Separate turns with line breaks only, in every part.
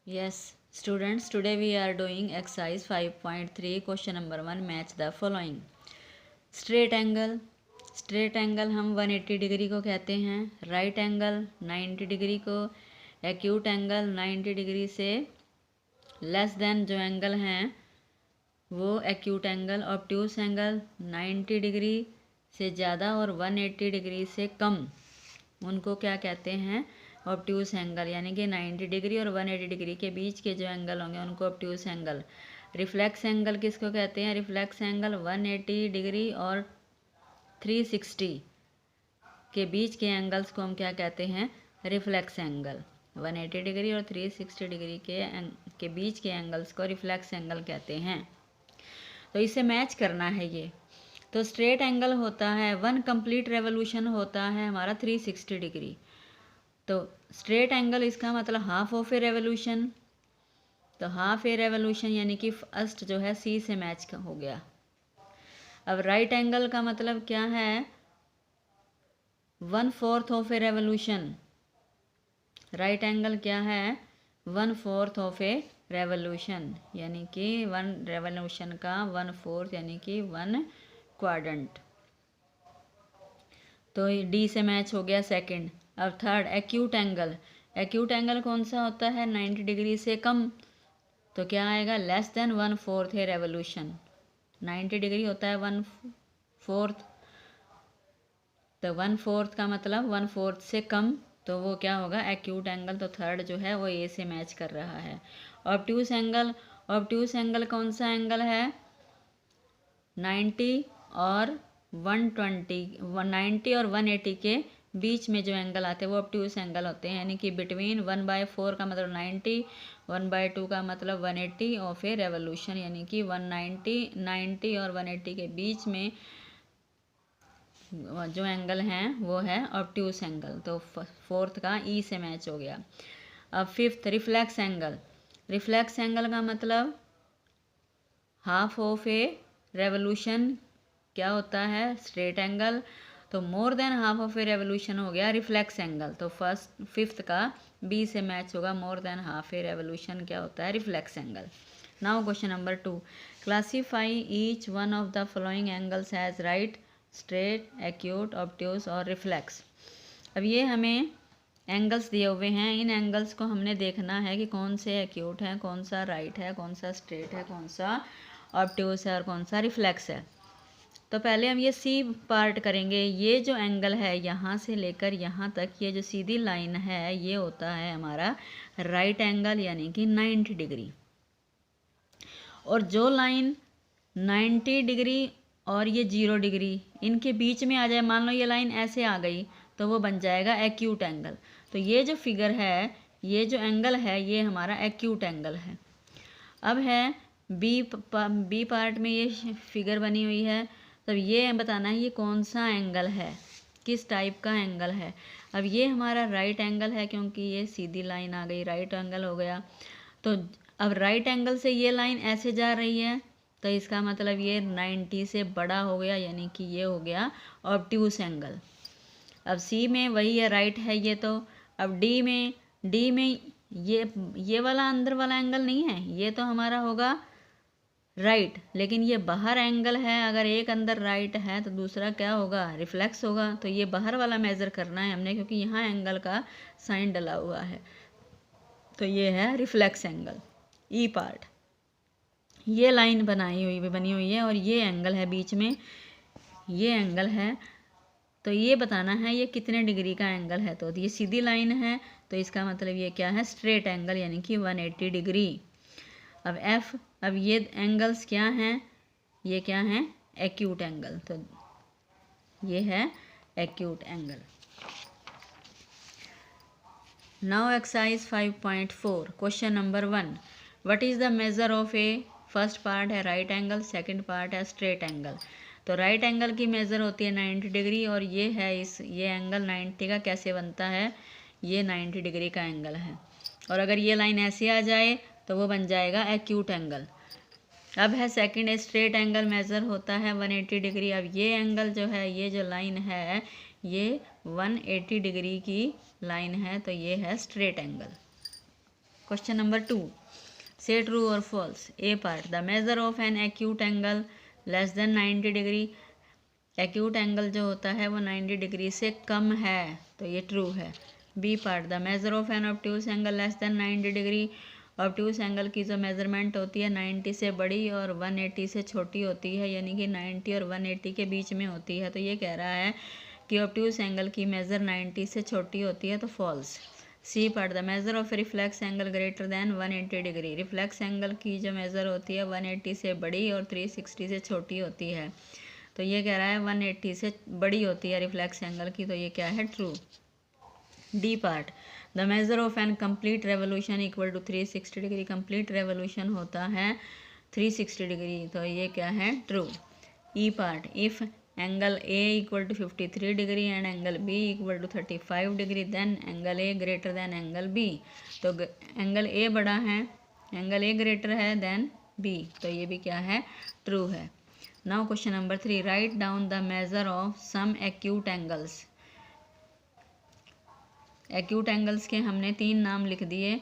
Yes, students, today we are doing exercise 5.3, question number 1. Match the following. Straight angle, straight angle हम 180 degree को कहते हैं, right angle 90 degree को, acute angle 90 degree से less than जो angle हैं वो acute angle, obtuse angle 90 degree से ज़्यादा और 180 डिग्री से कम, उनको क्या कहते हैं, ऑब्ट्यूस एंगल। यानी कि 90 डिग्री और 180 डिग्री के बीच के जो एंगल होंगे उनको ऑब्ट्यूस एंगल। रिफ्लेक्स एंगल किसको कहते हैं? रिफ्लेक्स एंगल 180 डिग्री और 360 के बीच के एंगल्स को हम क्या कहते हैं? Reflex angle. 180 डिग्री और 360 डिग्री के बीच के एंगल्स को रिफ्लेक्स एंगल कहते हैं। तो इसे मैच करना है ये। तो स्ट्रेट एंगल होता है, वन कंप्लीट रेवोल्यूशन होता है हमारा 360 डिग्री। तो स्ट्रेट एंगल इसका मतलब हाफ ऑफ ए रेवोल्यूशन। तो हाफ ए रेवोल्यूशन यानी कि फर्स्ट जो है सी से मैच हो गया। अब राइट एंगल का मतलब क्या है? 1/4 of a revolution. Right angle क्या है? 1/4 ऑफ ए रेवोल्यूशन, यानी कि 1 रेवोल्यूशन का 1/4 यानी कि 1 क्वाड्रेंट। तो डी से मैच हो गया सेकंड। अब third acute angle. Acute angle कौन सा होता है? 90 डिग्री से कम। तो क्या आएगा? लेस देन 1/4 है रेवोल्यूशन। 90 डिग्री होता है 1/4, तो 1/4 का मतलब 1/4 से कम, तो वो क्या होगा? Acute angle. तो थर्ड जो है वो ए से मैच कर रहा है। ऑब्ट्यूस एंगल, ऑब्ट्यूस एंगल कौन सा एंगल है? 90 और 120, 90 और 180 के बीच में जो एंगल आते हैं वो ऑब्ट्यूस एंगल होते हैं। यानी कि बिटवीन 1/4 का मतलब 90, 1/2 का मतलब 180 और फिर रेवोल्यूशन, यानी कि 90 और 180 के बीच में जो एंगल हैं वो है ऑब्ट्यूस एंगल। तो फोर्थ का ई से मैच हो गया। अब fifth reflex angle. Reflex angle का मतलब हाफ ऑफ ए रेवोल्यूशन क्या होता है? Straight angle. तो more than half of a revolution हो गया रिफ्लेक्स एंगल। तो फिफ्थ का बी से मैच होगा। More than half a revolution क्या होता है? Reflex angle. Now question number 2, classify each one of the following angles as right, straight, acute, obtuse और रिफ्लेक्स। अब ये हमें एंगल्स दिए हुए हैं, इन एंगल्स को हमने देखना है कि कौन से एक्यूट है, कौन सा राइट है, कौन सा स्ट्रेट है, कौन सा ऑब्ट्यूस है और कौन सा रिफ्लेक्स है। तो पहले हम ये सी पार्ट करेंगे। ये जो एंगल है यहाँ से लेकर यहाँ तक, ये जो सीधी लाइन है ये होता है हमारा राइट एंगल, यानी कि 90 डिग्री। और जो लाइन 90 डिग्री और ये 0 डिग्री इनके बीच में आ जाए, मान लो ये लाइन ऐसे आ गई, तो वो बन जाएगा एक्यूट एंगल। तो ये जो फिगर है, ये जो एंगल है ये हमारा एक्यूट एंगल है। अब है बी पार्ट में ये फिगर बनी हुई है। तब ये बताना है ये कौन सा एंगल है, किस टाइप का एंगल है। अब ये हमारा राइट एंगल है क्योंकि ये सीधी लाइन आ गई, राइट एंगल हो गया। तो अब राइट एंगल से ये लाइन ऐसे जा रही है, तो इसका मतलब ये 90 से बड़ा हो गया, यानी कि ये हो गया ऑब्ट्यूस एंगल। अब सी में वही है, राइट है ये। तो अब डी में ये वाला अंदर वाला एंगल नहीं है, ये तो हमारा होगा राइट, लेकिन ये बाहर एंगल है। अगर एक अंदर राइट है तो दूसरा क्या होगा? रिफ्लेक्स होगा। तो ये बाहर वाला मेज़र करना है हमने, क्योंकि यहाँ एंगल का साइन डला हुआ है। तो ये है रिफ्लेक्स एंगल, ई पार्ट। ये लाइन बनी हुई है और ये एंगल है बीच में, ये एंगल है। तो ये बताना है ये कितने डिग्री का एंगल है। तो ये सीधी लाइन है, तो इसका मतलब ये क्या है? स्ट्रेट एंगल, यानी कि 180 डिग्री। अब एफ, अब ये एंगल्स क्या हैं? ये क्या हैं? Acute angle. तो ये है acute angle. Now exercise 5.4, question number 1, what is the measure of A? First part है राइट एंगल, सेकंड पार्ट है स्ट्रेट एंगल। तो राइट एंगल की मेज़र होती है 90 डिग्री, और ये है ये एंगल 90 का कैसे बनता है? ये 90 डिग्री का एंगल है। और अगर ये लाइन ऐसे आ जाए तो वो बन जाएगा एक्यूट एंगल। अब है सेकंड, स्ट्रेट एंगल मेज़र होता है 180 डिग्री। अब ये एंगल जो है, ये जो लाइन है ये 180 डिग्री की लाइन है, तो ये है स्ट्रेट एंगल। क्वेश्चन नंबर 2, से ट्रू और false. A part, the measure of an acute angle less than 90 degree, acute angle जो होता है वो 90 डिग्री से कम है, तो ये ट्रू है। B part, the measure of an obtuse angle less than 90 degree, obtuse angle की जो मेजरमेंट होती है 90 से बड़ी और 180 से छोटी होती है, यानी कि 90 और 180 के बीच में होती है, तो ये कह रहा है कि ऑब्ट्यूस एंगल की मेजर 90 से छोटी होती है, तो false. C part, the measure of reflex angle greater than 180 degree, reflex angle की जो मेजर होती है 180 से बड़ी और 360 से छोटी होती है, तो ये कह रहा है 180 से बड़ी होती है रिफ्लेक्स एंगल की, तो ये क्या है, true. D part, the measure of an complete revolution equal to 360 degree, complete revolution होता है 360 डिग्री, तो ये क्या है, true. E part, if angle A equal to 53 degree and angle B equal to 35 degree, then angle A greater than angle B, तो angle A बड़ा है, angle A greater है देन बी, तो ये भी क्या है, ट्रू है। Now question number 3, write down the measure of some acute angles. Acute angles के हमने 3 नाम लिख दिए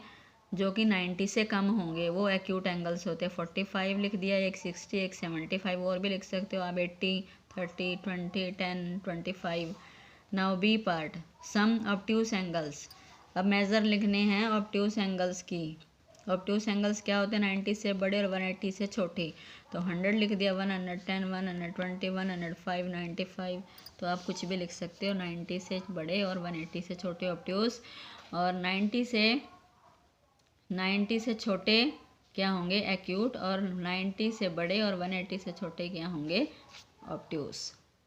जो कि 90 से कम होंगे, वो एक्यूट एंगल्स होते हैं। 45 लिख दिया, एक 60, एक 75, और भी लिख सकते हो आप 80, 30, 20, 10, 25। नाउ बी पार्ट, सम ऑब्ट्यूस एंगल्स, अब मेज़र लिखने हैं ऑब्ट्यूस एंगल्स की। ऑब्ट्यूस एंगल्स क्या होते हैं, 90 से बड़े और 180 से छोटे, तो 100 लिख दिया, 110, 120, 105, 95, तो आप कुछ भी लिख सकते हो, 90 से बड़े और 180 से छोटे ऑब्ट्यूस, और 90 से छोटे क्या होंगे, एक्यूट, और 90 से बड़े और 180 से छोटे क्या होंगे, ऑब्ट्यूस।